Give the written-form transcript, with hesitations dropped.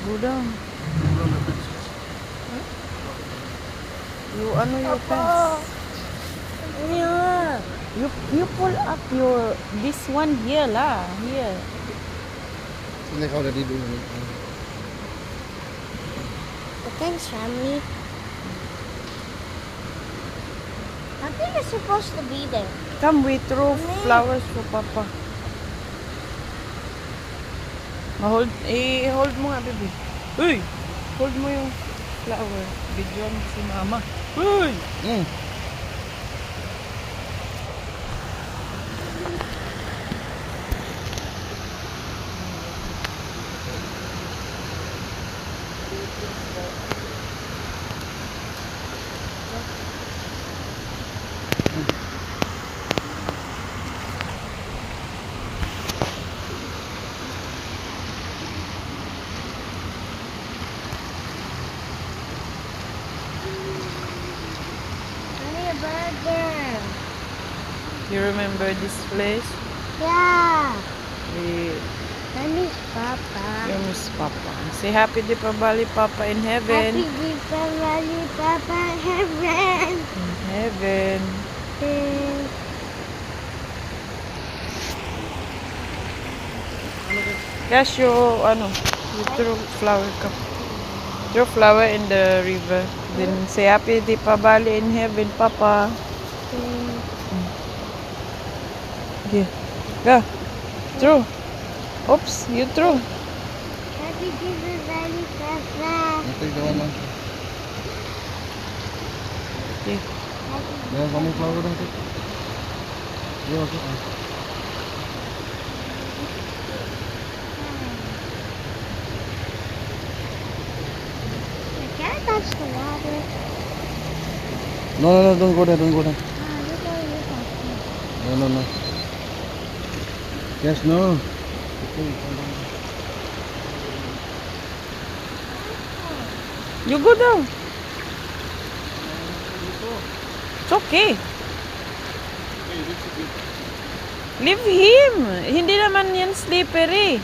Go down. Your pants. Yeah. You pull up your this one here lah. Here. Sila ka udah tidur. But thanks, family. I think it's supposed to be there. Come, we throw flowers for Papa. Hold mo nga, baby. Uy! Hold mo yung flower. Bigyan si Mama. Uy! Honey, a burger. You remember this place? Yeah. We I miss Papa. miss Papa. Say happy Deepavali, Papa in heaven. Happy Deepavali, Papa heaven. In heaven. Casio, you throw flower cup. Throw flower in the river. Then say happy Deepavali in heaven, Papa. Okay. Go. Throw. Oops, you throw. Happy Deepavali, Papa. Take the one lang. Okay. Meron kami flower dito. Yo, okay. I can't touch the water. No, don't go there, don't go there. Look how you touch it. No. Yes, no. You go down. It's okay. Leave him. Hindi naman yan slippery.